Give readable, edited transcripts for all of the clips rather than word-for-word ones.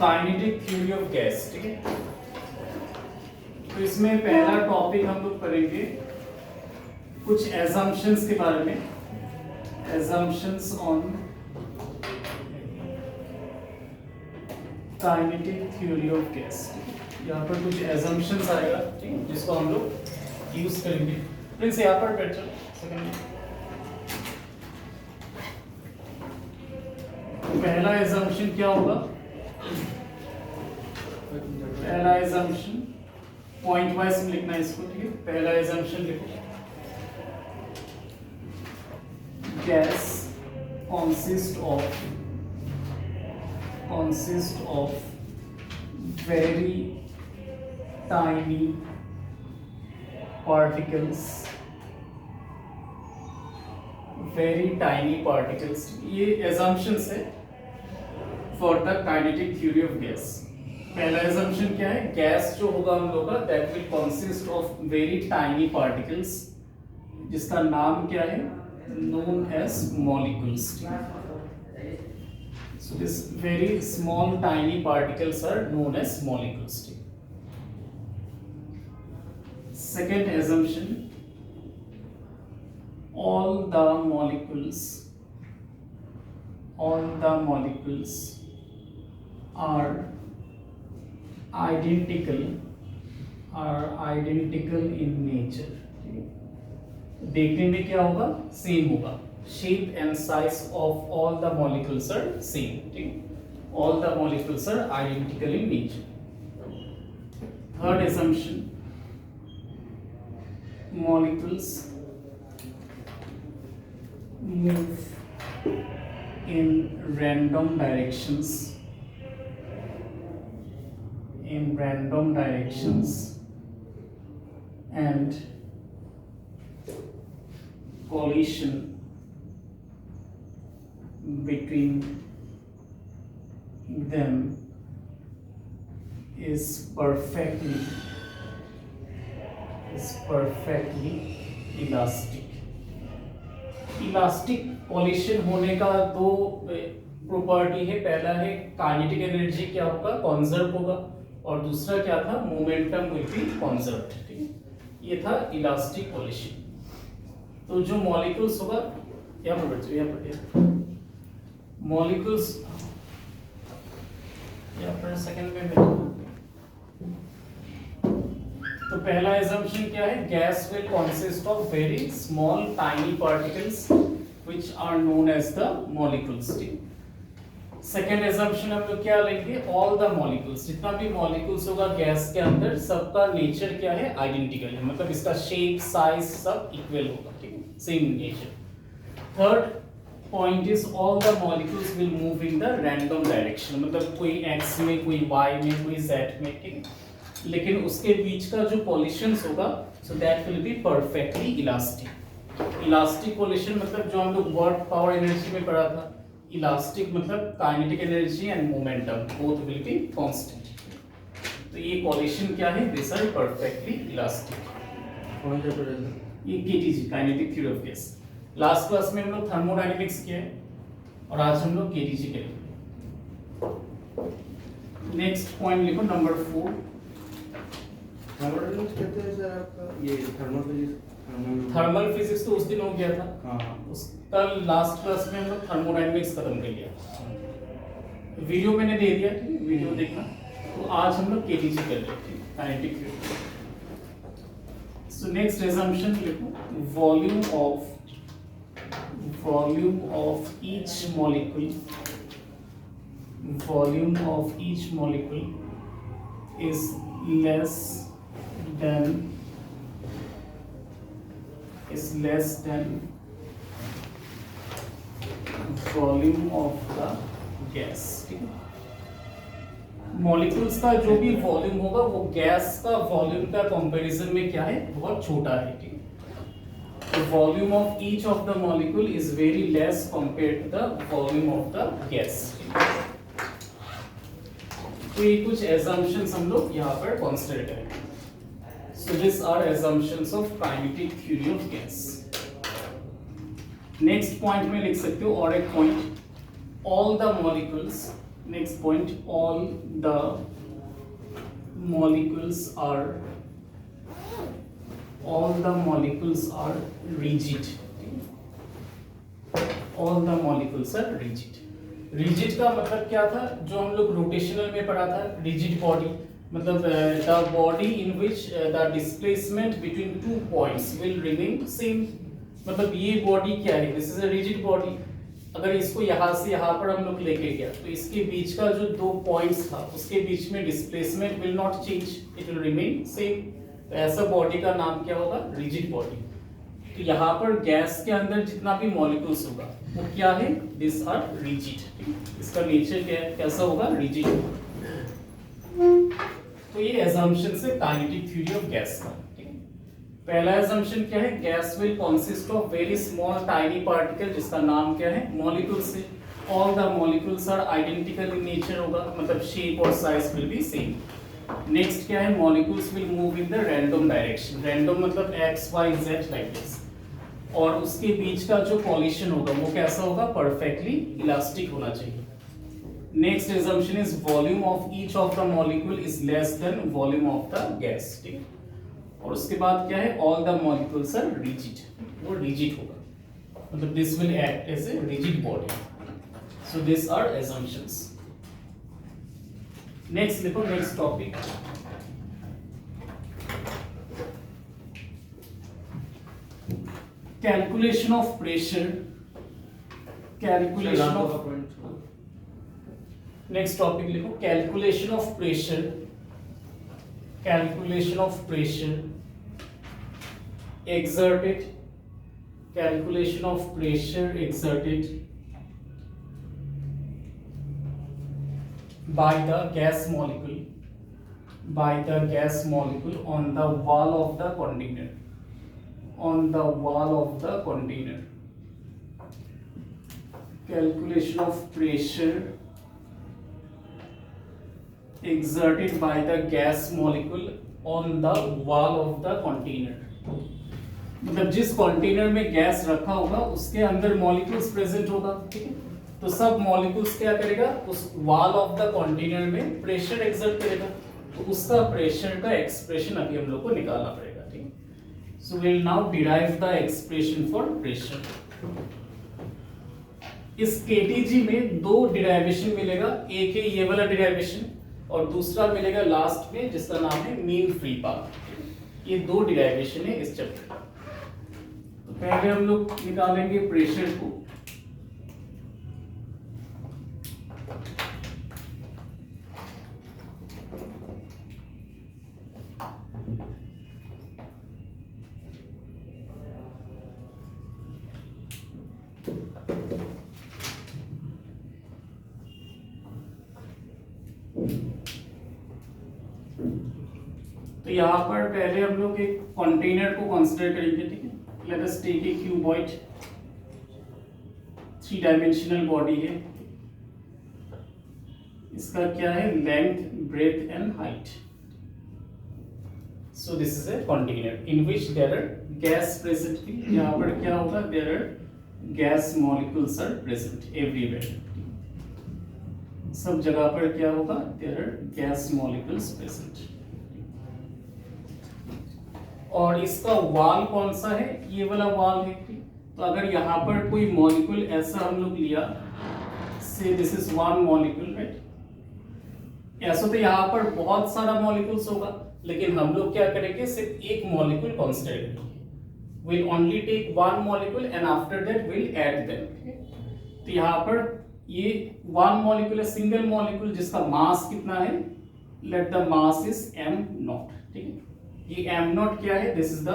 Kinetic theory of gas, ठीक है। तो इसमें पहला टॉपिक हम लोग करेंगे कुछ एजम्पशंस के बारे में, assumptions on kinetic theory of gas. यहाँ पर कुछ एजम्पशंस आएगा, ठीक है, जिसको हम लोग यूज करेंगे। प्लीज यहाँ पर बैठ जाओ सेकंड। पहला एजम्पशन क्या होगा? पहला एजम्पशन पॉइंट वाइज लिखना है इसको, ठीक है। पहला एजम्पशन लिखो, gas consist of very tiny particles, ये assumptions है for the kinetic theory of gas। पहला assumption क्या है? गैस जो होगा हम लोग का that will consist of very tiny particles, जिसका नाम क्या है? known as molecules। So this very small tiny particles are known as molecules। Second assumption, all the molecules are identical in nature। देखने में क्या होगा? सेम होगा। Shape and size of all the molecules are same, ठीक। All the molecules are identical in nature. Third assumption, molecules move in random directions and collision between them is perfectly elastic coalition होने का दो property है। पहला है kinetic energy क्या होगा? Conserve होगा, और दूसरा क्या था? मोमेंटम विल बी कंजर्व्ड, ठीक है। ये था इलास्टिक कॉलिशन। तो जो मॉलिक्यूल्स होगा, यहाँ पर बच्चों, यहाँ पर मॉलिक्यूल्स, यहाँ पर सेकंड में बैठो। तो पहला assumption क्या है? Gas will consist of very small tiny particles which are known as the molecules। Second assumption हम लोग क्या लेंगे? all the molecules, जितना भी molecules होगा गैस के अंदर, सबका नेचर क्या है? आइडेंटिकल है, मतलब इसका शेप साइज सब इक्वल होगा, ठीक है, same nature. Third point is all the molecules will move in the random direction, मतलब कोई एक्स में, कोई वाई में, कोई जेड में, ठीक है। लेकिन उसके बीच का जो कोलिशंस होगा, so that will be perfectly elastic. Elastic collision मतलब जो हम लोग वर्क पावर एनर्जी में पढ़ा था, इलास्टिक मतलब kinetic energy and momentum both will be constant. तो ये कोलिशन क्या है? This are perfectly elastic. ये KTG, kinetic theory of gas. Last class में हम लोग थर्मोडायनेमिक्स किए और आज हम लोग केटीजी करेंगे। नेक्स्ट पॉइंट लिखो, नंबर 4। थर्मोडायनेमिक्स कहते हैं सर आपका ये थर्मल फिजिक्स तो उस दिन हो गया था। हाँ, उसका लास्ट क्लास में हम लोग थर्मोडायनेमिक्स खत्म कर लिया। वीडियो मैंने दे दिया, ठीक है, वीडियो देखना। तो आज हम लोग केटीजी कर रहे हैं, kinetic theory. So next assumption लिखो, volume of each molecule is less than volume of the gas, ठीक है। मॉलिक्यूल्स का जो भी वॉल्यूम होगा वो गैस का वॉल्यूम का कंपैरिजन में क्या है? बहुत छोटा है, ठीक है। The volume of each of the molecule is very less compared to the volume of the gas। तो ये कुछ assumptions हम लोग यहाँ पर consider करेंगे। So these are assumptions of kinetic theory of gas। Next point में लिख सकते हो और एक point, all the molecules next point, all the molecules are rigid. All the molecules are rigid. Rigid का मतलब क्या था, जो हम लोग रोटेशनल में पढ़ा था, रिजिड बॉडी मतलब the body in which the displacement between two points will remain same. मतलब ये बॉडी क्या है, this is a rigid body. अगर इसको यहाँ से यहाँ पर हम लोग लेके गया तो इसके बीच का जो दो पॉइंट्स था उसके बीच में displacement will not change, it will remain same. तो ऐसा बॉडी का नाम क्या होगा, रिजिड बॉडी। तो यहाँ पर गैस के अंदर जितना भी मॉलिक्यूल्स होगा वो क्या है, दिस आर रिजिड। इसका नेचर क्या है, कैसा होगा, रिजिड। तो ये assumption से काइनेटिक थ्योरी ऑफ गैस का। पहला assumption क्या है, gas will consist of very small tiny particle, जिसका नाम क्या है, मॉलिक्यूल्स है। All the molecules are identical in nature होगा, मतलब शेप और size will be same. Next क्या है, molecules will move in the random direction. Random मतलब x y z like this. और उसके बीच का जो कॉलिशन होगा वो कैसा होगा, परफेक्टली इलास्टिक होना चाहिए। Next assumption is volume of each of the molecule is less than volume of the gas. ठीक है, और उसके बाद क्या है, all the molecules are rigid, वो रिजिड होगा, मतलब this will act as a rigid body. So this are assumptions। Next देखो, next topic, calculation of pressure. Calculation of, next topic लिखो, calculation of pressure. Calculation of pressure exerted, calculation of pressure exerted by the gas molecule on the wall of the container, calculation of pressure exerted by the gas molecule on the wall of the container। मतलब जिस container में gas रखा होगा उसके अंदर molecules present होगा। ठीक है, तो सब मॉलिक्यूल्स क्या करेगा, उस वॉल ऑफ द कंटेनर में प्रेशर एक्सर्ट करेगा। तो उसका प्रेशर का एक्सप्रेशन अभी हम लोग को निकालना पड़ेगा। ठीक है, so we will now derive the expression for pressure. इस केटीजी में दो डिराइवेशन मिलेगा, एक है ये वाला डिराइवेशन और दूसरा मिलेगा लास्ट में जिसका नाम है मीन फ्री पाथ। ये दो डिराइवेशन है इस चैप्टर का। तो पहले हम लोग निकालेंगे प्रेशर को। तो यहाँ पर पहले हम लोग एक कंटेनर को कंसीडर करेंगे। ठीक है, let us take a cuboid, 3 dimensional body है। इसका क्या है, length, breadth and height. So this is a container in which there are gas present. यहाँ पर क्या होगा, there are gas molecules are present everywhere. सब जगह पर क्या होगा, there are gas molecules present. और इसका वाल कौन सा है, ये वाला वाल है। तो अगर यहाँ पर कोई मॉलिक्यूल ऐसा हम लोग लिया, से this is one molecule, right. ऐसा तो यहाँ पर बहुत सारा मॉलिक्यूल्स होगा, लेकिन हम लोग क्या करेंगे, सिर्फ एक मॉलिक्यूल कंसीडर करेंगे। Will only take one molecule and after that will add them. तो यहाँ पर ये वन मॉलिक्यूल है, सिंगल मॉलिक्यूल, जिसका मास कितना है, let the mass is m0। ठीक है, ये m0 क्या है, this is the,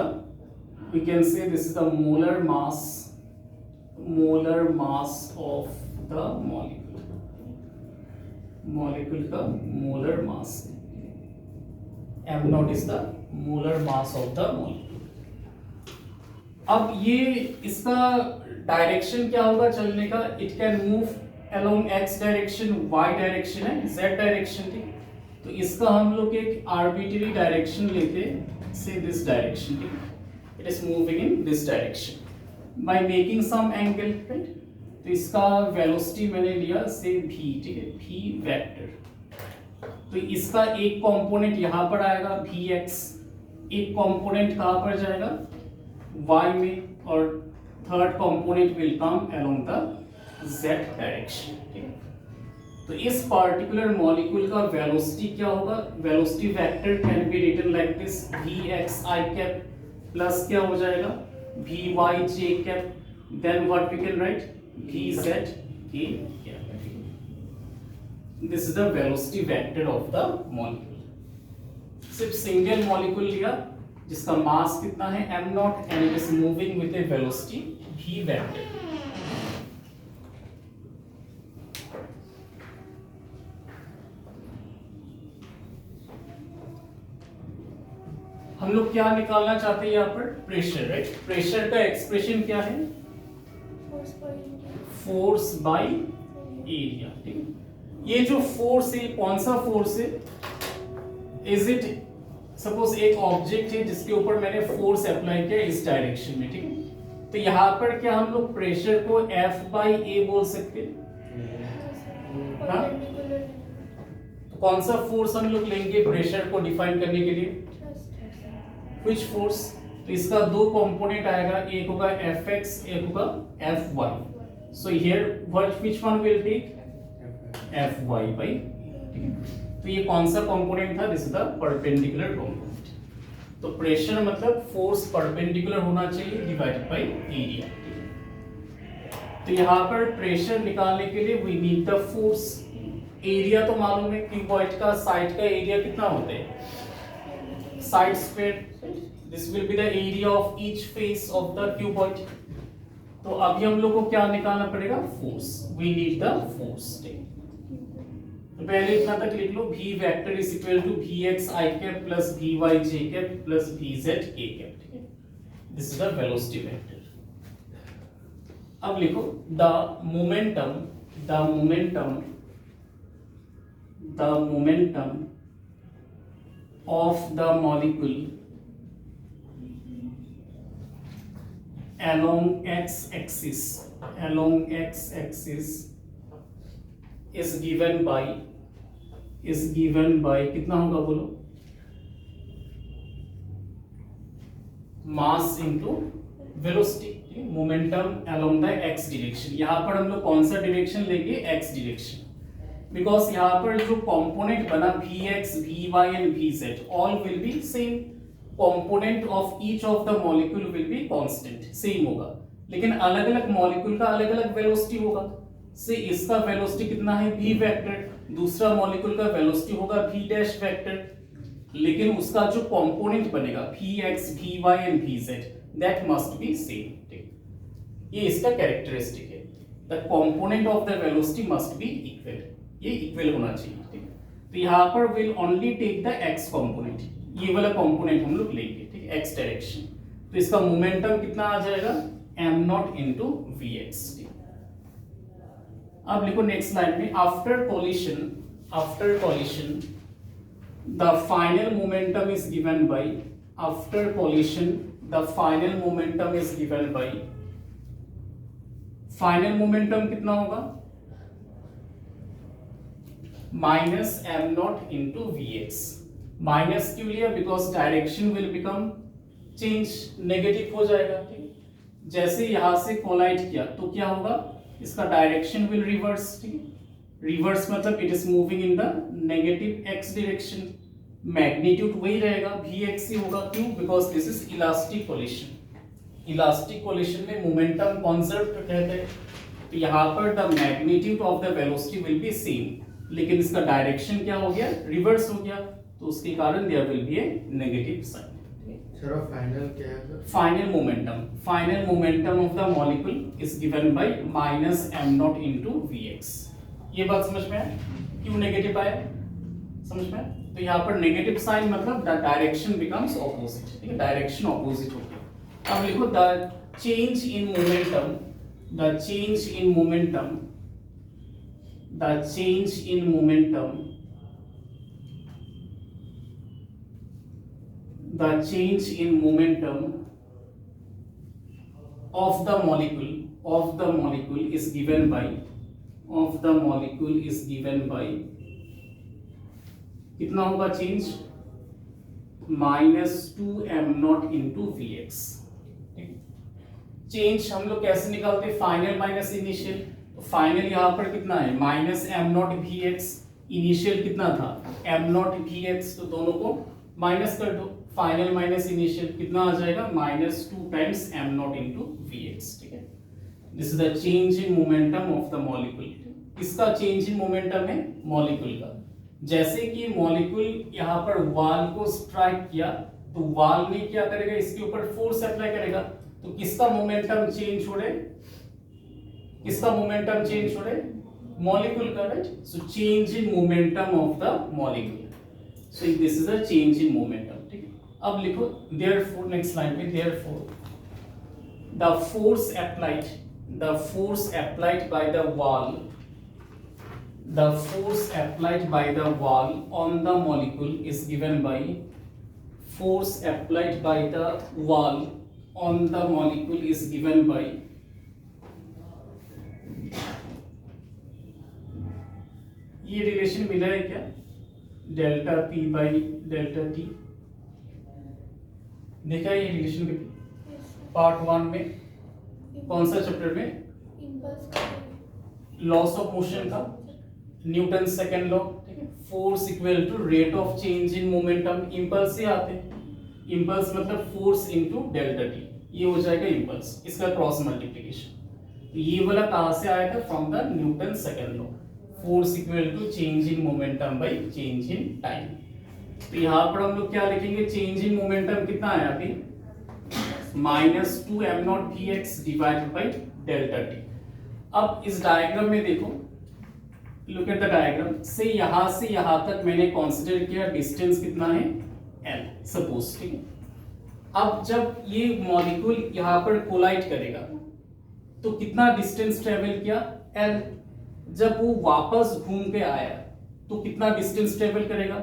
we can say this is the molar mass of the molecule का molar mass. m0 is the molar mass of the molecule. अब ये इसका डायरेक्शन क्या होगा चलने का, it can move along x direction, y direction है, z direction. ठीक, तो इसका हम लोग एक आर्बिट्ररी डायरेक्शन लेते हैं, से दिस डायरेक्शन। ठीक, it is moving in this direction by making some angle, right. तो इसका वेलोसिटी मैंने लिया से v, ठीक है, v वेक्टर। तो इसका एक कंपोनेंट यहां पर आएगा vx, एक कंपोनेंट कहां पर जाएगा y में, और third component will come along the z direction, ठीक है। तो इस पार्टिकुलर मॉलिक्यूल का वेलोसिटी क्या होगा, velocity vector can be written like this vxi cap plus क्या हो जाएगा vyj cap, then what we can write vz k cap. This is the velocity vector of the molecule. सिर्फ single molecule लिया जिसका mass कितना है m not and it is moving with a velocity v vector. हम लोग क्या निकालना चाहते हैं यहाँ पर, प्रेशर, राइट। प्रेशर का एक्सप्रेशन क्या है, फोर्स बाय एरिया, ठीक है। ये जो फोर्स है कौन सा फोर्स है, इज इट सपोज एक ऑब्जेक्ट है जिसके ऊपर मैंने फोर्स अप्लाई किया इस डायरेक्शन में, ठीक है। तो यहाँ पर क्या हम लोग प्रेशर को F बाई ए बोल सकते हैं, हाँ? तो कौन सा फोर्स हम लोग लेंगे प्रेशर को डिफाइन करने के लिए, Which force? तो इसका दो कंपोनेंट आएगा, एक होगा Fx, एक होगा Fy। So here which one will take Fy by, ठीक है। तो ये कौन सा कंपोनेंट था, this is the perpendicular component. तो प्रेशर मतलब फोर्स परपेंडिकुलर होना चाहिए डिवाइडेड बाय एरिया। तो यहाँ पर प्रेशर निकालने के लिए we need the force. Area तो मालूम है क्यूबॉइड का साइड का एरिया कितना होता है, side square, this will be the area of each face of the cuboid. तो अभी हम लोग को क्या निकालना पड़ेगा, force, we need the force. तो पहले इतना तक लिख लो, v vector is equal to vx i cap plus vy j cap plus vz k cap, ठीक है। This is the velocity vector. अब लिखो the momentum of the molecule along x-axis is given by कितना होगा बोलो, mass into velocity. Momentum along the x direction, यहाँ पर हम लोग कौन सा डायरेक्शन लेंगे, x डायरेक्शन, बिकॉज यहाँ पर जो कंपोनेंट बना Vx, Vy and Vz all will be same, component of each of the molecule will be constant, same होगा, लेकिन अलग अलग मॉलिक्यूल का अलग अलग वेलोसिटी होगा। से इसका वेलोसिटी कितना है v वेक्टर, दूसरा मॉलिक्यूल का वेलोसिटी होगा v डैश वेक्टर, लेकिन उसका जो कंपोनेंट बनेगा Vx, Vy and Vz that must be same. ये इसका कैरेक्टरिस्टिक है, the component of the velocity must be equal, ये इक्वल होना चाहिए, ठीक। तो यहाँ पर will only take the x component, ये वाला कंपोनेंट हम लोग लेंगे, ठीक है, x डायरेक्शन। तो इसका मोमेंटम कितना आ जाएगा, m नॉट इनटू vx। अब लिखो नेक्स्ट लाइन में, after collision the final momentum is given by, after collision the final momentum is given by, final momentum कितना होगा, minus M not into V X. माइनस क्यों लिया, because direction will become change, negative हो जाएगा, ठीक। जैसे यहां से कोलाइड किया तो क्या होगा, इसका डायरेक्शन विल रिवर्स, ठीक है। रिवर्स मतलब it is moving in the negative X direction, magnitude वही रहेगा वी एक्स ही होगा, क्यों, because this is elastic collision. Elastic collision में मोमेंटम कॉन्जर्व कहते हैं, तो यहाँ पर the magnitude of the velocity will be same, लेकिन इसका डायरेक्शन क्या हो गया, रिवर्स हो गया, तो उसके कारण there will be a negative sign. Sir final क्या है sir, final momentum of the molecule is given by minus M not into V X. ये बात समझ में आया, क्यों नेगेटिव आया, समझ में आया। तो यहाँ पर नेगेटिव साइन मतलब द डायरेक्शन बिकम्स ऑपोजिट, ठीक है, डायरेक्शन ऑपोजिट हो गया। अब लिखो the change in momentum, the change in momentum of the molecule of the molecule is given by कितना होगा change -2m0 into Vx। Change हम लोग कैसे निकालते हैं, फाइनल माइनस इनिशियल। तो फाइनल यहाँ पर कितना है -m0 Vx, इनिशियल कितना था m0 Vx, तो दोनों को माइनस कर दो, फाइनल माइनस इनिशियल कितना आ जाएगा -2 टाइम्स m0 इंटू Vx। ठीक है, this is the change in momentum of the molecule. किसका चेंज इन मोमेंटम है, मॉलिक्यूल का। जैसे कि मॉलिक्यूल यहाँ पर वाल को स्ट्राइक किया तो वाल ने क्या करेगा, इसके ऊपर फोर्स अप्लाई करेगा, तो किसका मोमेंटम चेंज हो रहा है, किसका मोमेंटम चेंज हो रहा है, मॉलिक्यूल का, right. So change in momentum of the molecule, so this is a change in momentum. ठीक है, अब लिखो देयरफॉर, नेक्स्ट लाइन में therefore the force applied by the wall, the force applied by the wall on the molecule is given by force applied by the wall on the molecule is given by ये relation मिला है क्या, delta P by delta T, देखा है ये relation कभी part 1 में, कौन सा चैप्टर में, लॉस ऑफ मोशन का, न्यूटन सेकंड लॉ। ठीक है, force equal to rate of change in momentum, impulse से आते हैं, इंपल्स मतलब फोर्स इनटू डेल्टा टी, ये हो जाएगा इंपल्स, इसका क्रॉस मल्टीप्लिकेशन। तो ये वाला कहां से आया था, from the Newton second law, force equal to change in momentum by change in time. तो यहां पर हम लोग क्या लिखेंगे, चेंज इन मोमेंटम कितना आया अभी, -2m0 Vx divided by delta T. अब इस डायग्राम में देखो, लुक एट द डायग्राम, से यहां तक मैंने कंसीडर किया डिस्टेंस कितना है l, सपोज। ठीक है, अब जब ये मॉलिक्यूल यहां पर कोलाइड करेगा तो कितना डिस्टेंस ट्रेवल किया, l। जब वो वापस घूम के आया तो कितना डिस्टेंस ट्रेवल करेगा,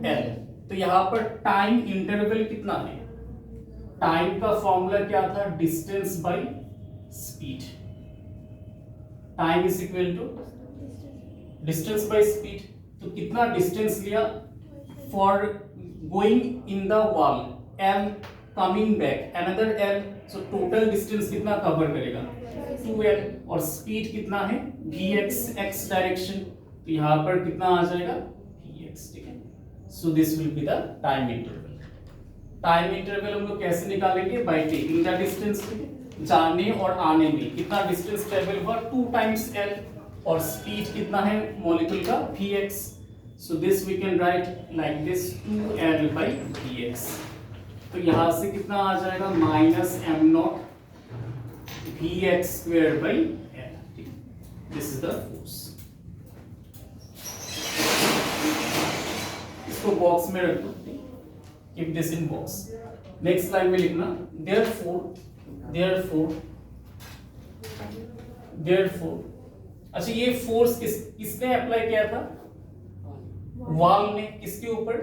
l। तो यहां पर टाइम इंटरवल कितना है, टाइम का फॉर्मूला क्या था, distance by speed, time is equal to distance by speed. तो कितना डिस्टेंस लिया for going in the wall, l, coming back another l, so total distance कितना कवर करेगा, 2l, और स्पीड कितना है Vx, x डायरेक्शन, तो यहां पर कितना आ जाएगा Vx। ठीक है, so this will be the time interval. Time interval हम लोग कैसे निकालेंगे, बाय टेकिंग द डिस्टेंस। जाने और आने में कितना डिस्टेंस ट्रेवल हुआ, 2 टाइम्स l, और स्पीड कितना है मॉलिक्यूल का, Vx। So this we can write like this 2l by Vx। तो यहां से कितना आ जाएगा, -m0 Vx square by l। This is the force. इसको बॉक्स में रख दो, keep this in box. Next line में लिखना therefore अच्छा, ये फोर्स किसने अप्लाई किया था, वॉल ने, किसके ऊपर,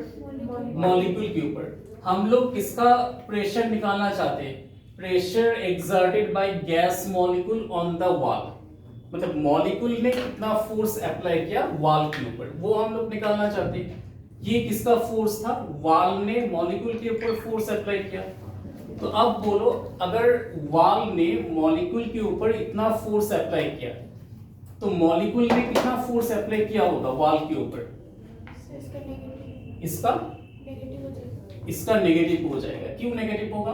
मॉलिक्यूल के ऊपर। हम लोग किसका प्रेशर निकालना चाहते हैं, pressure exerted by gas molecule on the wall, मतलब मॉलिक्यूल ने कितना फोर्स अप्लाई किया वॉल के ऊपर, वो हम लोग निकालना चाहते हैं। ये किसका फोर्स था, वॉल ने मॉलिक्यूल के ऊपर फोर्स अप्लाई किया। तो अब बोलो, अगर वॉल ने मॉलिक्यूल के ऊपर इतना फोर्स अप्लाई किया तो मॉलिक्यूल ने कितना फोर्स अप्लाई किया होगा वॉल के ऊपर, इसका नेगेटिव हो जाएगा। क्यों नेगेटिव होगा,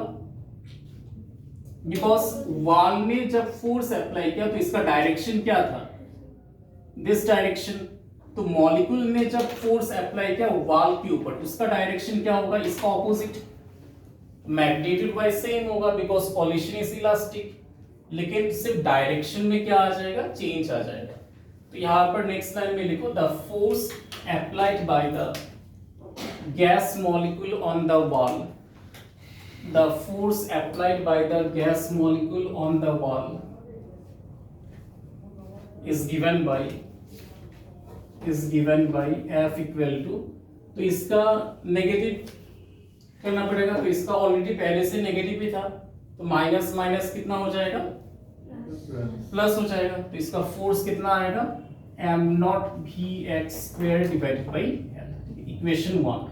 बिकॉज वॉल ने जब फोर्स अप्लाई किया तो इसका डायरेक्शन क्या था, दिस डायरेक्शन। तो मॉलिक्यूल ने जब फोर्स अप्लाई किया वॉल के ऊपर, उसका डायरेक्शन क्या होगा, इसका ऑपोजिट, मैग्नीट्यूड वाइज सेम होगा बिकॉज कोलिशन इज इलास्टिक, लेकिन सिर्फ डायरेक्शन में क्या आ जाएगा, चेंज आ जाएगा। तो यहां पर नेक्स्ट लाइन में लिखो, the force applied by the gas molecule on the wall, the force applied by the gas molecule on the wall is given by F equal to, तो इसका नेगेटिव करना पड़ेगा, तो इसका ऑलरेडी पहले से नेगेटिव ही था, तो माइनस माइनस कितना हो जाएगा, प्लस हो जाएगा, तो इसका फोर्स कितना आएगा, M not V X square divided by L, equation 1।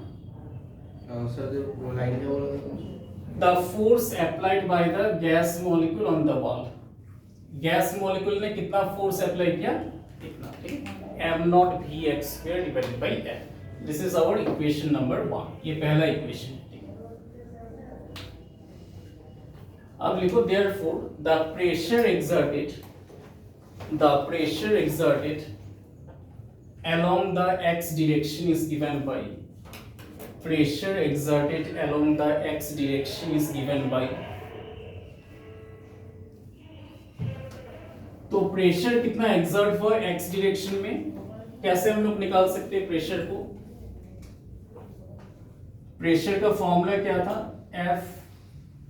Sir जो वो लाइन है वो the force applied by the gas molecule on the wall, gas molecule ने कितना फोर्स अप्लाई किया, इतना, ठीक है, M not V X square divided by L. This is our equation number 1, ये पहला इक्वेशन है, ठीक है। अब लिखो therefore the pressure exerted along the x direction is given by, pressure exerted along the x direction is given by, तो pressure कितना exert हुआ x डायरेक्शन में, कैसे हम लोग निकाल सकते हैं प्रेशर को, प्रेशर का फॉर्मूला क्या था, F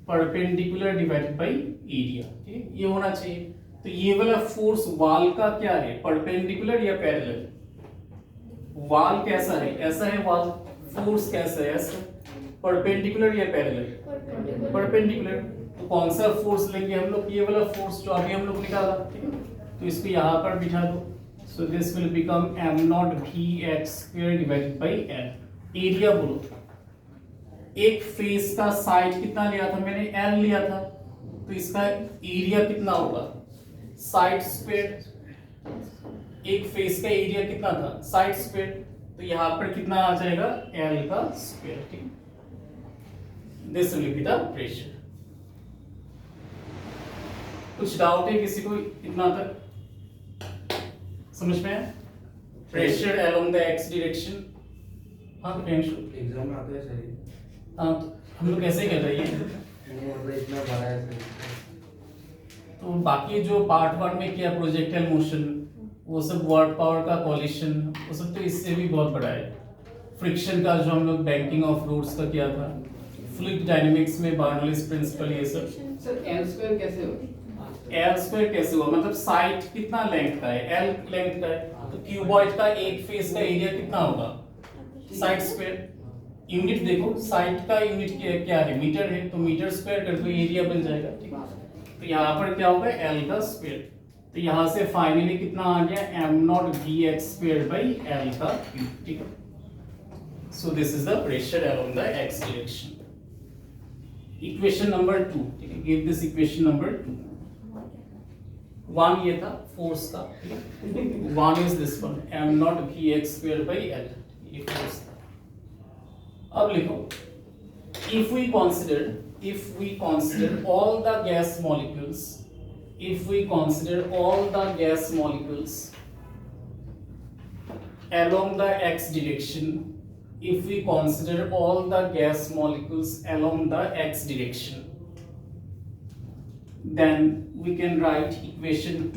perpendicular divided by area, ठीक है, ये होना चाहिए। तो ये वाला फोर्स वॉल का क्या है, परपेंडिकुलर या पैरेलल, वॉल कैसा है, ऐसा है वॉल, फोर्स कैसा है, ऐसा, परपेंडिकुलर या पैरेलल, परपेंडिकुलर। तो कौन सा फोर्स लेंगे हम लोग, ये वाला फोर्स जो अभी हम लोग निकाला, ठीक है, तो इसको यहाँ पर बिठा दो, so this will become M not V X square divided by L. Area बोलो, एक फेस का साइड कितना लिया था मैंने, एल लिया था, तो इसका एरिया कितना होगा, साइड स्क्वायर, एक फेस का एरिया कितना था, साइड स्क्वायर, तो यहां पर कितना आ जाएगा, एल का स्क्वायर, ठीक, this will be the pressure. कुछ डाउट है किसी को इतना तक समझ में आया, pressure along the X direction, हाँ एग्जाम में आता है सर, हाँ तो हम लोग कैसे कर रहे हैं, मतलब इतना बड़ा है सर। तो बाकी जो पार्ट 1 में किया प्रोजेक्टाइल मोशन, वो सब वर्क पावर का कॉलिशन, वो सब तो इससे भी बहुत बड़ा है। फ्रिक्शन का जो हम लोग बैंकिंग ऑफ रोड्स का किया था, फ्लूइड डायनेमिक्स में बर्नौलीज प्रिंसिपल, ये सब। सर एल स्क्वायर कैसे हो, एल स्क्वायर कैसे हुआ, मतलब साइड कितना लेंथ का है, एल लेंथ का है, तो क्यूबॉइड का एक फेस का एरिया कितना होगा, साइड स्क्वायर। यूनिट देखो, साइड का यूनिट क्या है, मीटर है, तो मीटर स्क्वायर कर दो, एरिया बन जाएगा, ठीक है। तो यहाँ पर क्या होगा, एल का स्क्वायर, तो यहाँ से फाइनली कितना आ गया, M not V X square by L का क्यूब, ठीक है। So this is the pressure along the X direction. Equation number 2, ठीक है, गिव दिस इक्वेशन नंबर 2। 1 ये था फोर्स का, 1 is this one, M not V X square by L, ये force था। अब लिखो, if we consider all the gas molecules, if we consider all the gas molecules along the x direction, if we consider all the gas molecules along the x direction, then we can write equation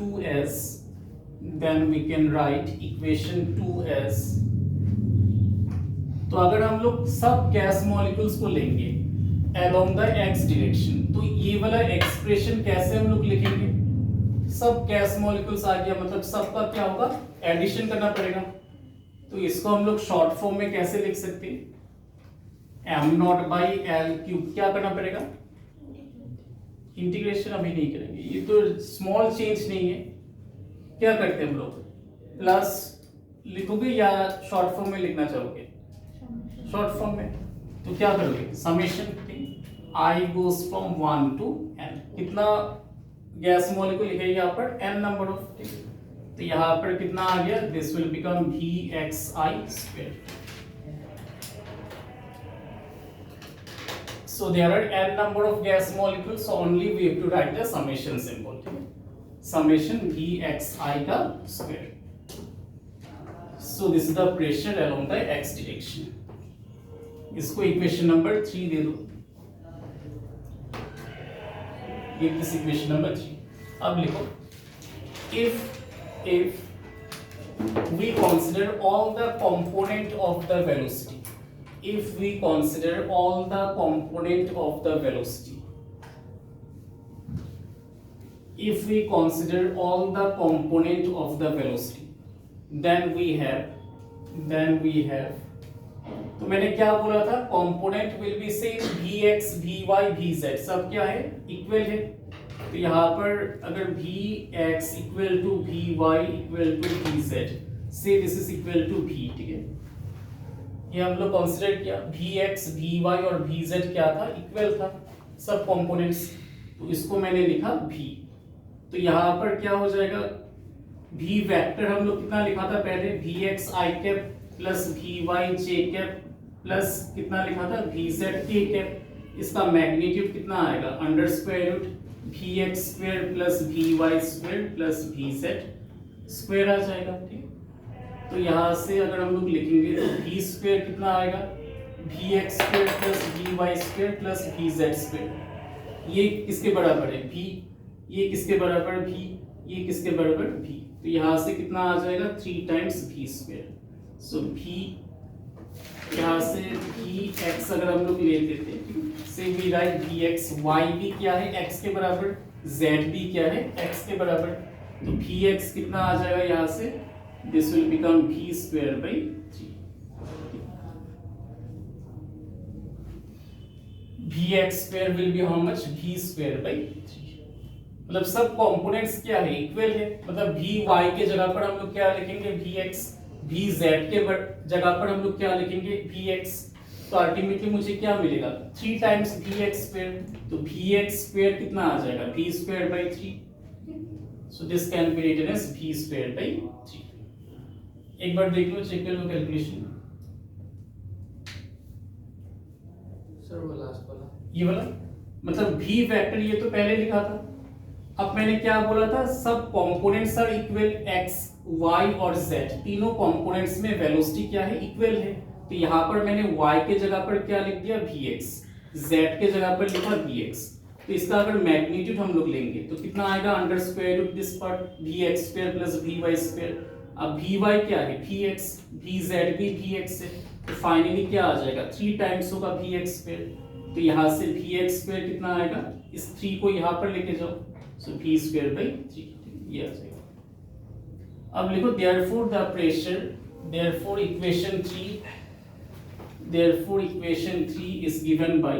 2 as, तो अगर हम लोग सब gas molecules को लेंगे along the x direction, तो ये वाला एक्सप्रेशन कैसे हम लोग लिखेंगे, सब गैस मॉलिक्यूल्स आ गया, मतलब सबका क्या होगा, एडिशन करना पड़ेगा। तो इसको हम लोग शॉर्ट फॉर्म में कैसे लिख सकते हैं, am not by L cube, क्या करना पड़ेगा, इंटीग्रेशन अभी नहीं करेंगे, ये तो स्मॉल चेंज नहीं है। क्या करते हैं हम लोग, प्लस लिखोगे या शॉर्ट फॉर्म में लिखना चाहोगे, शॉर्ट फॉर्म में, तो क्या करोगे, summation I goes from 1 to n, कितना गैस मॉलिक्यूल लिखेंगे यहाँ पर, n नंबर ऑफ, तो यहाँ पर कितना आ गया, this will become V X I square. So there are n number of gas molecules, so only we have to write the summation symbol, ठीक है, summation Vxi का square. So this is the pressure along the x direction. इसको equation number 3 दे दो, give this equation number 3. अब लिखो, if we consider all the component of the velocity, if we consider all the component of the velocity, if we consider all the component of the velocity, then we have, तो मैंने क्या बोला था, component will be same, vx, vy, vz सब क्या है, equal है, तो यहाँ पर अगर भी एक्स इक्वल टू भी वाई इक्वल टू भी जेड, से दिस इज इक्वल टू भी, ठीक है। ये हम लोग कंसीडर किया, भी एक्स भी वाई और भी जेड क्या था, इक्वल था सब कंपोनेंट्स, तो इसको मैंने लिखा भी। तो यहाँ पर क्या हो जाएगा, भी वेक्टर हम लोग कितना लिखा था पहले, भी एक्स आई कैप प्लस भी वाई जे कैप प्लस कितना लिखा था, भी जेड के कैप। इसका मैग्नीट्यूड कितना आएगा, अंडर स्क्वायर रूट भी एक्स स्क्वायर प्लस भी वाई स्क्वायर प्लस भी जेड स्क्वायर आ जाएगा, ठीक। तो यहाँ से अगर हम लोग लिखेंगे तो भी स्क्वायर कितना आएगा, भी एक्स स्क्वायर प्लस भी वाई स्क्वायर प्लस भी जेड स्क्वायर। ये किसके बराबर है, भी, ये किसके बराबर, भी, ये किसके बराबर, भी। तो यहाँ से कितना आ जाएगा, 3 टाइम्स भी स्क्वायर। सो भी, यहाँ से भी एक्स अगर हम लोग लेते थे, से वी राइट भी एक्स, वाई भी क्या है एक्स के बराबर, जेड भी क्या है एक्स के बराबर। तो भी एक्स कितना आ जाएगा यहाँ से, दिस विल बिकम भी स्क्वायर बाई 3। भी x square will be how much, भी स्क्वायर बाई 3। मतलब सब कंपोनेंट्स क्या है, इक्वल है। मतलब भी वाई के जगह पर हम लोग क्या लिखेंगे, भी एक्स, भी जेड के जगह पर हम लोग क्या लिखेंगे, भी एक्स। तो अल्टीमेटली मुझे क्या मिलेगा, 3 टाइम्स भी एक्स स्क्वायर। तो भी एक्स स्क्वायर कितना आ जाएगा, भी square by 3। So this can be written as भी स्क्वायर बाई 3। एक बार देख लो, चेक कर लो कैलकुलेशन। सर वो लास्ट वाला, ये वाला मतलब भी वेक्टर, ये तो पहले लिखा था। अब मैंने क्या बोला था, सब components are equal, X Y और जेड तीनों कंपोनेंट्स में वेलोसिटी क्या है, इक्वल है। तो यहाँ पर मैंने y के जगह पर क्या लिख दिया, vx, z के जगह पर लिखा vx। तो इसका अगर मैग्नीट्यूड हम लोग लेंगे तो कितना आएगा, under square root this part vx square plus vy square. अब vy क्या है, vx, vz भी vx है। तो फाइनली क्या आ जाएगा, 3 टाइम्स होगा vx स्क्वायर। तो यहाँ से vx स्क्वायर कितना आएगा, इस 3 को यहाँ पर लेके जाओ, सो v स्क्वायर बाई 3, ये आ जाएगा। अब लिखो therefore the pressure, therefore equation 3 is given by,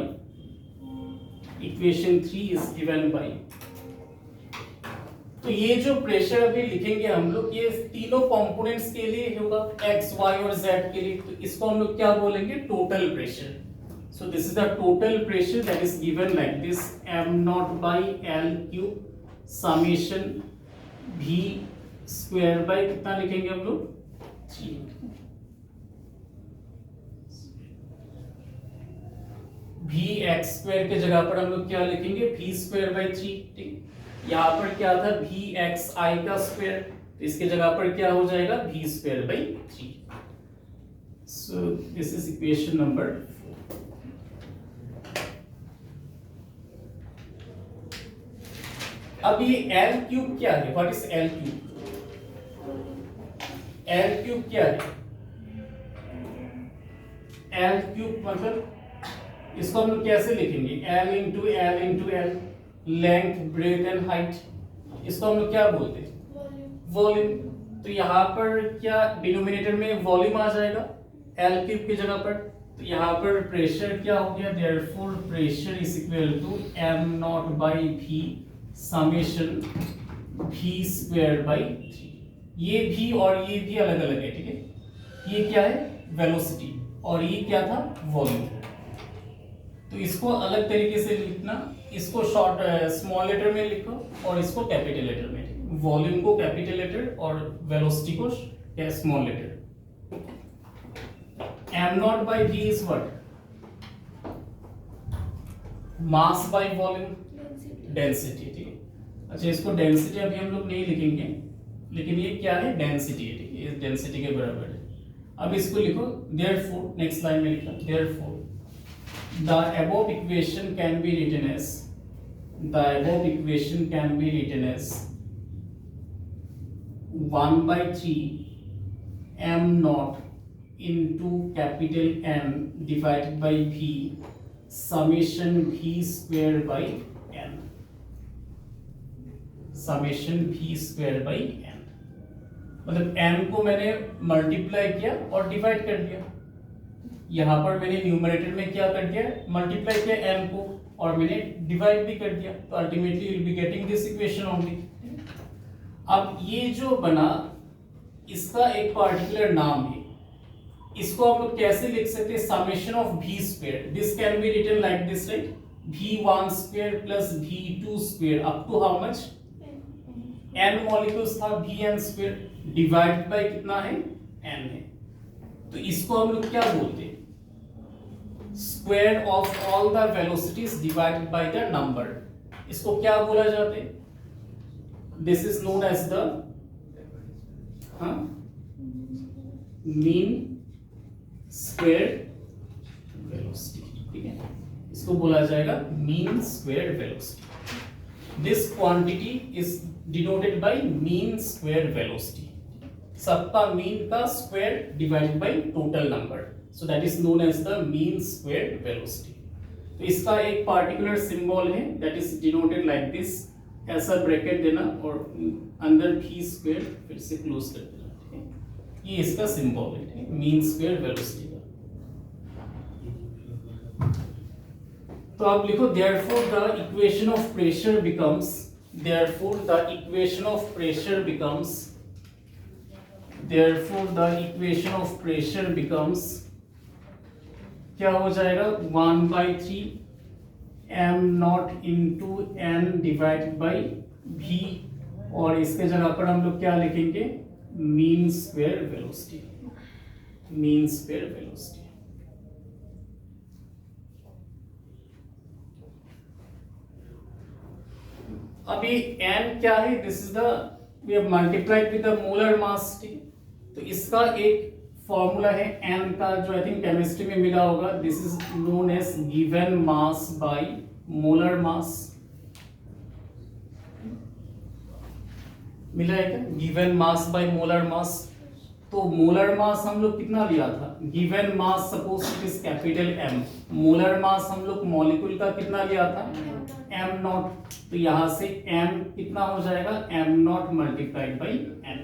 equation 3 is given by। तो ये जो प्रेशर अभी लिखेंगे हम लोग, ये तीनों कंपोनेंट्स के लिए होगा, x, y और z के लिए। तो इसको हम लोग क्या बोलेंगे, total pressure. So this is the total pressure that is given like this, m0 by L cube summation v square by कितना लिखेंगे हम लोग, 3। भी एक्स स्क्वायर के जगह पर हम लोग क्या लिखेंगे, भी स्क्वायर बाई 3, ठीक। यहाँ पर क्या था, भी एक्स आई का स्क्वायर, तो इसके जगह पर क्या हो जाएगा, भी square by 3। So this is equation number 4। अब ये एल क्यूब क्या है, what is L cube, L cube क्या है, एल क्यूब मतलब इसको हम लोग कैसे लिखेंगे, L into L, length breadth and height. इसको हम लोग क्या बोलते हैं, वॉल्यूम। तो यहाँ पर क्या डिनोमिनेटर में वॉल्यूम आ जाएगा L क्यूब की जगह पर। तो यहाँ पर प्रेशर क्या हो गया, therefore pressure is equal to m0 by v summation v square by 3। ये भी और ये भी अलग अलग है, ठीक है। ये क्या है, वेलोसिटी, और ये क्या था, वॉल्यूम। तो इसको अलग तरीके से लिखना, इसको शॉर्ट स्मॉल लेटर में लिखो और इसको कैपिटल लेटर में, वॉल्यूम को कैपिटल लेटर और वेलोसिटी को small letter. m0 by v is what, mass by volume, density, ठीक है। अच्छा, इसको डेंसिटी अभी हम लोग नहीं लिखेंगे, लेकिन ये क्या है, डेंसिटी है, ठीक है, ये डेंसिटी के बराबर है। अब इसको लिखो, therefore नेक्स्ट लाइन में लिखा, therefore the above equation can be written as, the above equation can be written as 1 by 3 m naught into capital M divided by v summation v square by n, summation v square by n। मतलब m को मैंने multiply किया और divide कर दिया। यहाँ पर मैंने न्यूमरेटर में क्या कर दिया, मल्टीप्लाई किया m को, और मैंने डिवाइड भी कर दिया, तो ultimately you will be getting this equation only. अब ये जो बना इसका एक पार्टिकुलर नाम है, इसको हम लोग कैसे लिख सकते हैं, summation of v square, this can be written like this, right, v1 square plus v2 square up to how much, n molecules था, vn स्क्वायर डिवाइडेड बाय कितना है, n है। तो इसको हम लोग क्या बोलते हैं, square of all the velocities divided by the number, इसको क्या बोला जाता है, this is known as the mean square velocity, ठीक है, इसको बोला जाएगा mean square velocity. This quantity is denoted by mean square velocity, सबका मीन का square divided by total number, so that is known as the mean square velocity. तो इसका एक पार्टिकुलर सिंबल है that is denoted like this, ऐसा bracket देना और अंदर v स्क्वायर फिर से क्लोज कर देना, ठीक है, ये इसका सिंबल है मीन स्क्वायर वेलोसिटी का। तो आप लिखो therefore the equation of pressure becomes, therefore the equation of pressure becomes, therefore the equation of pressure becomes क्या हो जाएगा, 1/3 m not into n divide by v, और इसके जगह पर हम लोग क्या लिखेंगे, mean square velocity, mean square velocity. अभी n क्या है, this is the, we have multiplied with the molar mass, तो इसका एक फॉर्मूला है n का जो आई थिंक केमिस्ट्री में मिला होगा, this is known as given mass by molar mass, मिला है क्या, given mass by molar mass. तो मोलर मास हम लोग कितना लिया था, given mass suppose it is capital M, molar mass हम लोग मॉलिक्यूल का कितना लिया था, m नॉट, तो यहां से m कितना हो जाएगा, m not multiplied by n,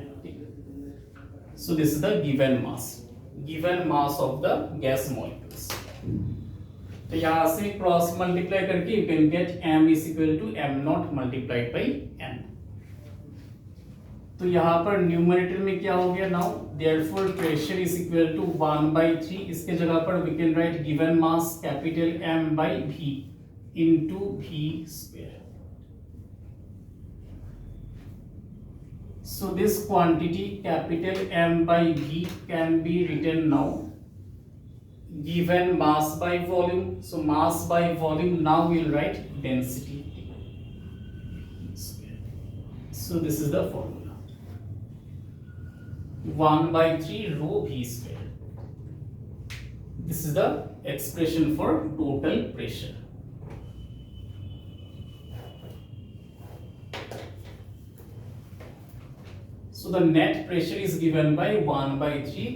so this is the given mass of the gas molecules। तो यहां से क्रॉस मल्टीप्लाई करके you can get m is equal to m naught multiplied by n। तो यहाँ पर न्यूमरेटर में क्या हो गया, now therefore pressure is equal to 1/3, इसके जगह पर we can write given mass capital M by V into V square। So this quantity capital M by V can be written now given mass by volume, so mass by volume, now we'll write density, so this is the formula, 1/3 rho V square, this is the expression for total pressure। So the net pressure is given by 1/3,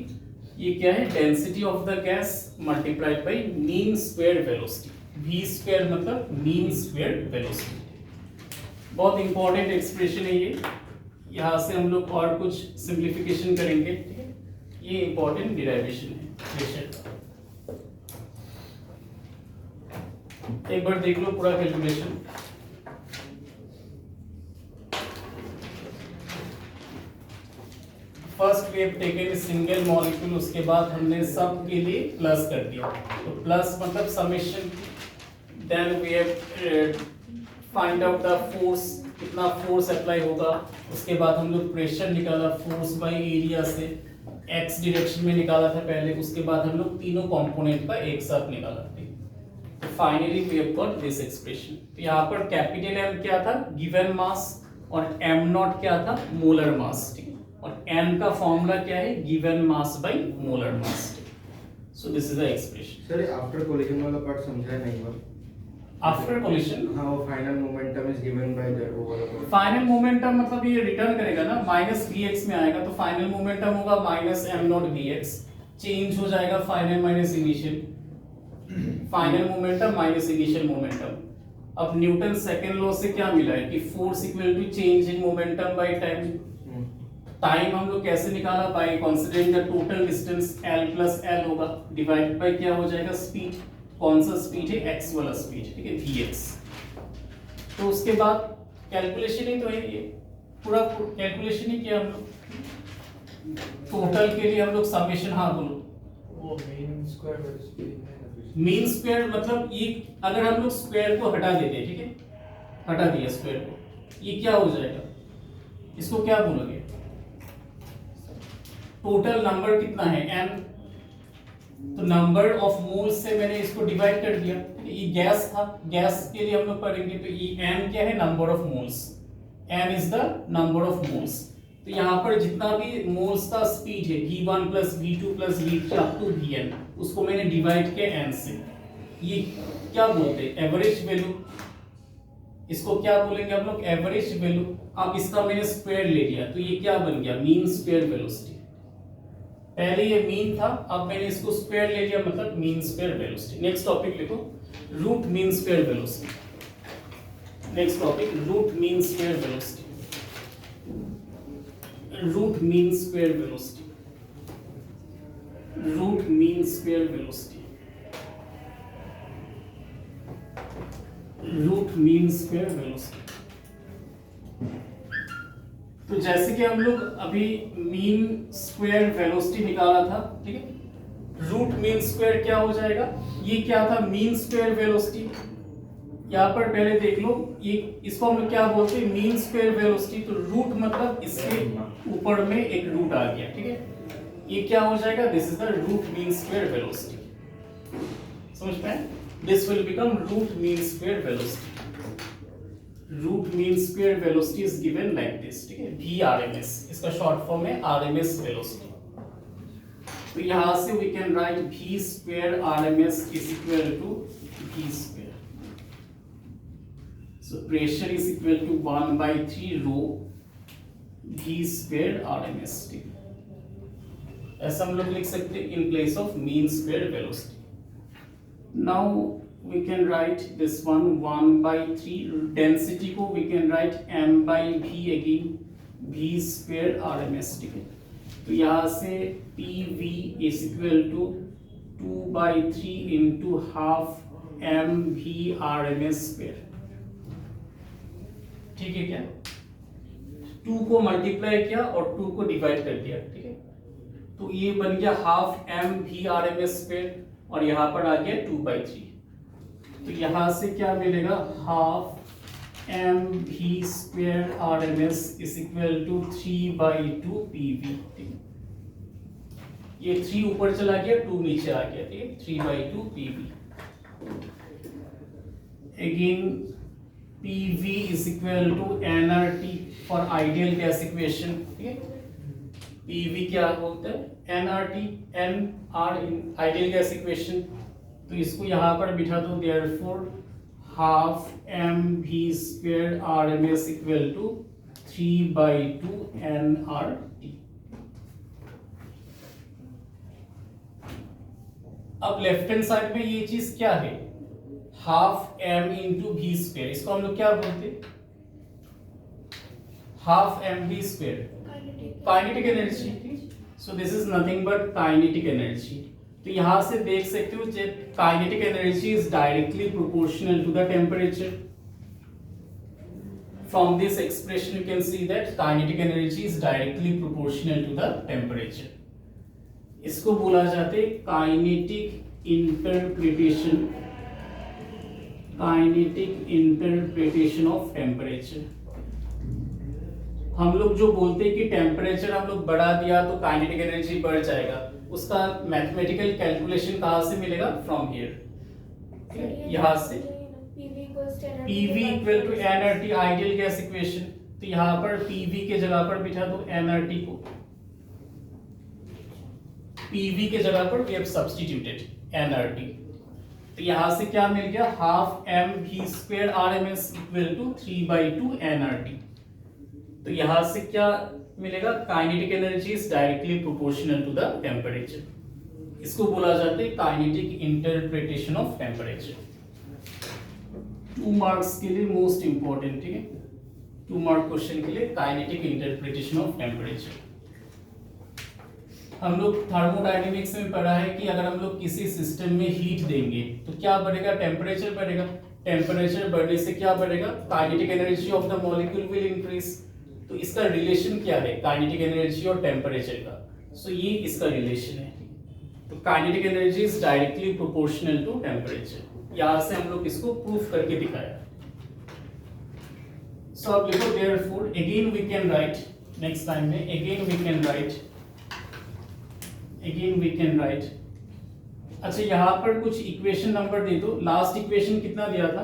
ये क्या है, density of the gas multiplied by mean square velocity, v square मतलब mean square velocity. बहुत important expression है ये, यहाँ से हम लोग और कुछ सिंप्लीफिकेशन करेंगे, ठीक है, ये इंपॉर्टेंट डिराइवेशन है प्रेशर का। एक बार देख लो पूरा calculation. First we have taken single molecule, उसके बाद हमने सब के लिए प्लस कर दिया, तो प्लस मतलब summation, then we have find out the force, कितना फोर्स अप्लाई होगा, उसके बाद हम लोग प्रेशर निकाला फोर्स बाय एरिया से, एक्स डायरेक्शन में निकाला था पहले, उसके बाद हम लोग तीनों कंपोनेंट का एक साथ निकाला, तो finally we have got this expression. तो यहाँ पर कैपिटल M क्या था, गिवन मास, और m नॉट क्या था, मोलर मास, ठीक है, और n का फॉर्मूला क्या है, given mass by molar mass. So this is the expression. Sir after collision वाला पार्ट समझा नहीं हुआ। आफ्टर कोलिजन, हाँ, वो final momentum is given by that, वो वाला पार्ट। फाइनल मोमेंटम मतलब ये रिटर्न करेगा ना, माइनस vx में आएगा, तो फाइनल मोमेंटम होगा minus m naught vx, change हो जाएगा final minus initial, final momentum minus initial momentum. अब न्यूटन सेकंड लॉ से क्या मिला है कि force equal to change in momentum by time, time हम लोग कैसे निकाला, by considering the total distance l plus l होगा, डिवाइड बाय क्या हो जाएगा, स्पीड, कौन सा स्पीड है, x वाला स्पीड, ठीक है, vx। तो उसके बाद कैलकुलेशन ही तो है, ये पूरा कैलकुलेशन ही किया हम लोग। टोटल के लिए हम लोग समेशन, हाँ बोलो, वो mean square velocity mean square मतलब ये अगर हम लोग स्क्वायर को हटा देते हैं, ठीक है, हटा दिया स्क्वायर को, ये क्या हो जाएगा, इसको क्या बोलोगे, टोटल नंबर कितना है m, तो नंबर ऑफ मोल्स से मैंने इसको डिवाइड कर दिया, ये गैस था, गैस के लिए हम लोग पढ़ेंगे, तो ये m क्या है, number of moles, m is the number of moles. तो यहाँ पर जितना भी मोल्स का स्पीड है v1 plus v2 plus v3 up to vn, उसको मैंने डिवाइड किया n से, ये क्या बोलते हैं, एवरेज वैल्यू, इसको क्या बोलेंगे हम लोग, एवरेज वैल्यू। अब इसका मैंने स्क्वायर ले लिया, तो ये क्या बन गया, मीन स्क्वायर वेलोसिटी। पहले ये मीन था, अब मैंने इसको स्क्वायर ले लिया, मतलब mean square velocity. Next topic लिखो, root mean square velocity. Next topic, root mean square velocity, root mean square velocity, root mean square velocity, root mean square velocity. तो जैसे कि हम लोग अभी मीन स्क्वायर वेलोसिटी निकाला था, ठीक है, रूट मीन स्क्वायर क्या हो जाएगा, ये क्या था, मीन स्क्वायर वेलोसिटी। यहाँ पर पहले देख लो, ये इसको हम लोग क्या बोलते हैं, मीन स्क्वायर वेलोसिटी। तो रूट मतलब इसके ऊपर में एक रूट आ गया, ठीक है, ये क्या हो जाएगा, this is the root mean square velocity. समझ में, this will become root mean square velocity. Root mean square velocity is given like this, ठीक है, VRMS, इसका शॉर्ट फॉर्म है RMS वेलोसिटी। तो यहां से we can write V square RMS is equal to V square, so pressure is equal to 1/3 rho V square RMS, ठीक है, ऐसा हम लोग लिख सकते हैं in place of mean square velocity. Now we can write this one 1/3, density को we can write m/v again, V square RMS, ठीक है। तो यहाँ से PV is equal to 2/3 into half mv RMS square, ठीक है क्या, 2 को मल्टीप्लाई किया और 2 को डिवाइड कर दिया, ठीक है, तो ये बन गया half M V R M S square, और यहाँ पर आ गया 2/3। तो यहाँ से क्या मिलेगा, half M V square R M S is equal to 3/2 PV, ठीक है, ये 3 ऊपर चला गया, 2 नीचे आ गया, ठीक है, 3/2 PV. Again PV is equal to nRT for ideal gas equation, ठीक है, PV क्या होता है, nRT, nR in ideal gas equation। तो इसको यहाँ पर बिठा दो, therefore half mv square RMS equal to 3/2 nRT। अब लेफ्ट हैंड साइड में ये चीज क्या है, half m into V square, इसको हम लोग क्या बोलते हैं, half M V square, kinetic energy. So this is nothing but kinetic energy. तो यहां से देख सकते हो kinetic energy is directly proportional to the temperature. From this expression you can see that kinetic energy is directly proportional to the temperature. इसको बोला जाता है kinetic interpretation, kinetic interpretation of temperature. हम लोग जो बोलते हैं कि टेम्परेचर हम लोग बढ़ा दिया तो काइनेटिक एनर्जी बढ़ जाएगा, उसका मैथमेटिकल कैलकुलेशन कहाँ से मिलेगा, फ्रॉम हियर, यहाँ से PV equal to nRT ideal gas equation. तो यहाँ पर PV के जगह पर बिठा दो nRT को, PV के जगह पर we have substituted nRT। तो यहां से क्या मिल गया, half M V square R M S equal to 3/2 nRT। तो यहां से क्या मिलेगा, kinetic energy is directly proportional to the temperature. इसको बोला जाता है kinetic interpretation of temperature. 2 marks के लिए मोस्ट इंपॉर्टेंट, ठीक है, 2 मार्क क्वेश्चन के लिए काइनेटिक इंटरप्रिटेशन ऑफ टेम्परेचर। हम लोग थर्मोडायनेमिक्स में पढ़ा है कि अगर हम लोग किसी सिस्टम में हीट देंगे तो क्या बढ़ेगा, टेम्परेचर बढ़ेगा। टेम्परेचर बढ़ने से क्या बढ़ेगा, kinetic energy of the molecule will increase. तो इसका रिलेशन क्या है, काइनेटिक एनर्जी और टेम्परेचर का। सो ये इसका रिलेशन है। तो kinetic energy is directly proportional to temperature. यहां से हम लोग इसको प्रूफ करके दिखाया। सो अब लिखो therefore again we can write, next time में अगेन वी कैन राइट। अच्छा यहां पर कुछ इक्वेशन नंबर दे दो। लास्ट इक्वेशन कितना दिया था,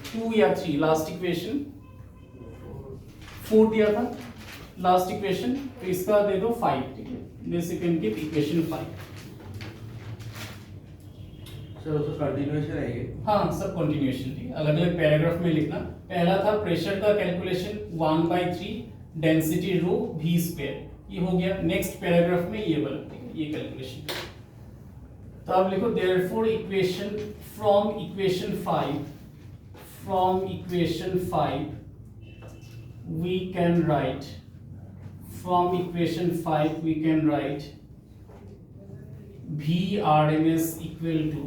2 या 3? लास्ट इक्वेशन 4 दिया था लास्ट इक्वेशन, तो इसका दे दो 5। ठीक है, this you can give equation 5। Sir उसका कंटिन्यूएशन है ये? हाँ सब कंटिन्यूएशन, ठीक है, अलग अलग पैराग्राफ में लिखना। पहला था प्रेशर का calculation 1/3 density rho v square, ये हो गया। नेक्स्ट पैराग्राफ में ये वाला, ठीक है, ये कैलकुलेशन। तो अब लिखो therefore equation from equation 5 we can write VRMS equal to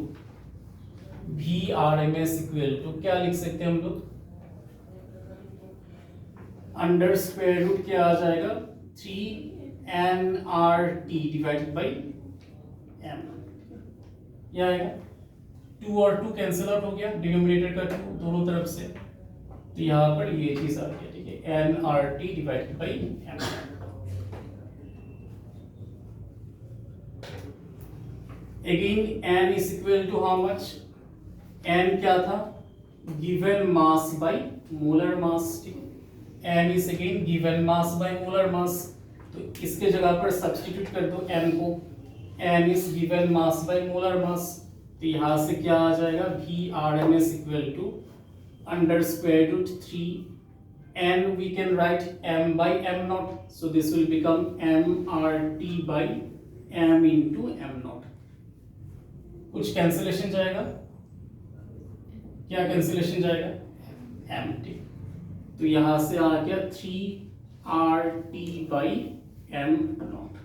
क्या लिख सकते हैं हम लोग, अंडर स्क्वायर रूट क्या आ जाएगा, 3nRT डिवाइडेड बाई m। क्या आएगा, 2 और 2 कैंसिल आउट हो गया, डिनोमिनेटर का 2 दोनों तरफ से, तो यहाँ पर ये चीज आ गया। ठीक है, nRT divided by m। Again n is equal to how much, n क्या था, given mass by molar mass. ठीक है, n is again given mass by molar mass, तो इसके जगह पर सब्स्टिट्यूट कर दो n को, n is given mass by molar mass. तो यहाँ से क्या आ जाएगा, VRMS equal to under square root 3n, we can write m by m naught, so this will become mRT by m into m naught। कुछ cancellation जाएगा, क्या cancellation जाएगा, m। ठीक, तो यहां से आ गया 3RT by m naught।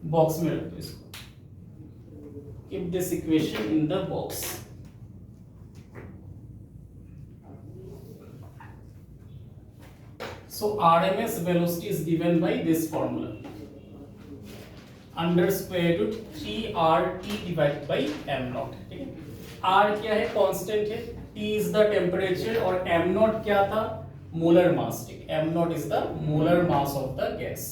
Box में रख दो इसको, keep this equation in the box। So RMS velocity is given by this formula, under square root 3RT divided by m naught. ठीक है, R क्या है, कांस्टेंट है, T इज द टेम्परेचर और m नॉट क्या था, मोलर मास। ठीक, m naught is the molar mass of the gas.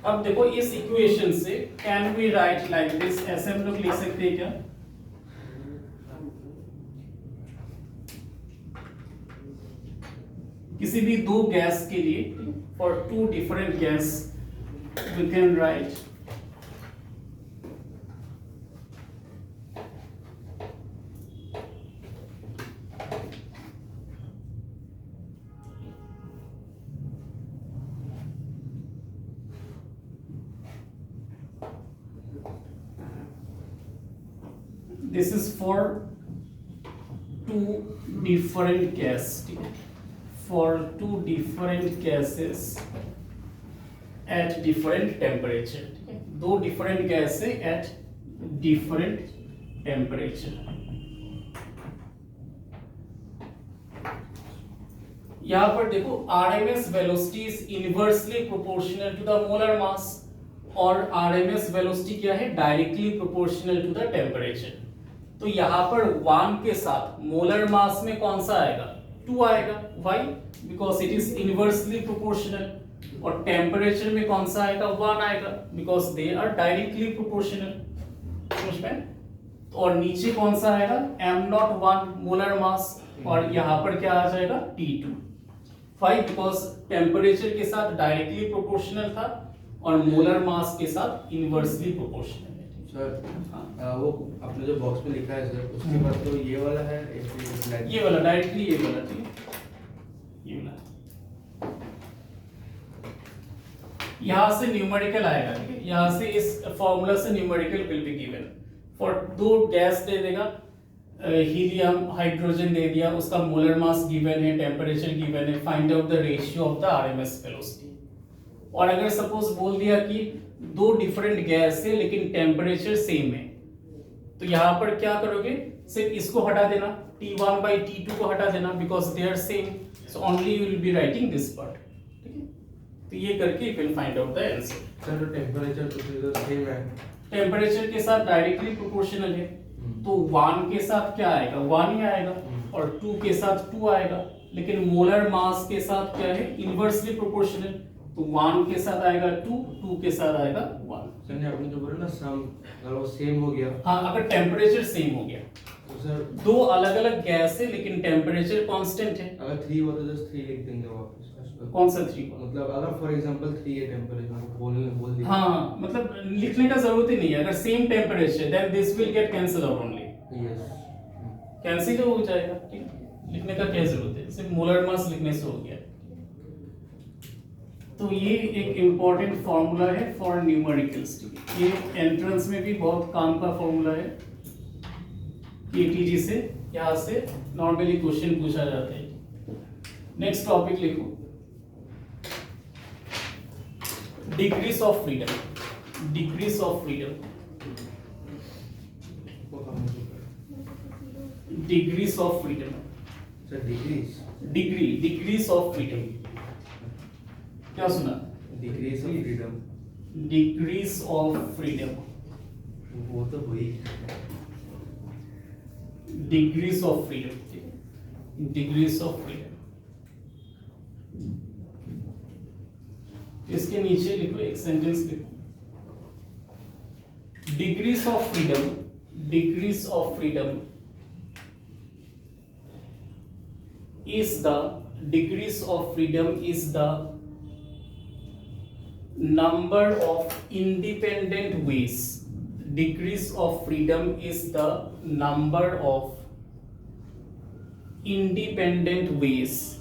अब देखो इस इक्वेशन से can we write like this, ऐसे हम लोग लिख सकते हैं क्या, किसी भी दो गैस के लिए, for 2 different gas we can write this is for 2 different gas, for 2 different gases at different temperature। ठीक है, 2 different gas है at different temperature। यहां पर देखो RMS velocity is inversely proportional to the molar mass, और RMS velocity क्या है, directly proportional to the temperature. तो यहाँ पर 1 के साथ मोलर मास में कौन सा आएगा, 2 आएगा। Why, because it is inversely proportional. और टेम्परेचर में कौन सा आएगा, 1 आएगा, because they are directly proportional. समझ में? और नीचे कौन सा आएगा, m01 मोलर मास, और यहाँ पर क्या आ जाएगा, T2। व्हाई, बिकॉज टेम्परेचर के साथ डायरेक्टली प्रोपोर्शनल था और मोलर मास के साथ इनवर्सली प्रोपोर्शनल है। सर वो आपने जो बॉक्स में लिखा है सर, उसके बाद तो ये वाला है, ये वाला डायरेक्टली, ये वाला, ठीक है, ये वाला यहाँ से न्यूमेरिकल आएगा। ठीक है, यहाँ से इस फॉर्मूला से numerical will be given. For दो गैस दे देगा, हीलियम हाइड्रोजन दे दिया, उसका मोलर मास गिवन है, टेम्परेचर गिवन है, find out the ratio of the RMS velocity. और अगर सपोज बोल दिया कि दो डिफरेंट गैस है लेकिन टेम्परेचर सेम है, तो यहाँ पर क्या करोगे, सिर्फ इसको हटा देना, T1 by T2 को हटा देना, because they are same, so only you will be writing this part. ठीक है, तो ये करके you will find out the answer. Sir temperature तो फिर सेम है। टेम्परेचर के साथ डायरेक्टली प्रोपोर्शनल है, तो 1 के साथ क्या आएगा, 1 ही आएगा, और 2 के साथ 2 आएगा, लेकिन मोलर मास के साथ क्या है, इनवर्सली प्रोपोर्शनल, तो 1 के साथ आएगा 2, 2 के साथ आएगा 1। सर ने आपने जो बोला ना सम, अगर वो सेम हो गया हाँ, अगर टेम्परेचर सेम हो गया, तो सर दो अलग अलग गैस है लेकिन टेम्परेचर कांस्टेंट है। अगर 3 हुआ तो जस्ट 3 लिख देंगे वापस। कौन सा 3? मतलब अगर फॉर एग्जांपल 3 है टेम्परेचर, बोल दिया। हाँ, मतलब लिखने का जरूरत ही नहीं है, अगर same temperature then this will get cancel out only, yes. Cancel हो जाएगा। ठीक है, लिखने का क्या जरूरत है, सिर्फ मोलर मास लिखने से हो गया। तो ये एक इम्पोर्टेंट फॉर्मूला है फॉर न्यूमेरिकल्स। ये एंट्रेंस में भी बहुत काम का फॉर्मूला है, केटीजी से यहाँ से नॉर्मली क्वेश्चन पूछा जाता है। नेक्स्ट टॉपिक लिखो, degrees of freedom. Degrees of freedom, degrees of freedom, sir degrees, degrees of freedom, क्या सुना? Degrees of freedom, degrees of freedom, वो तो वही। Degrees of freedom, degrees of freedom. इसके नीचे लिखो, एक सेंटेंस लिखो, degrees of freedom, degrees of freedom is the degrees of freedom is the number of independent ways. Degrees of freedom is the number of independent ways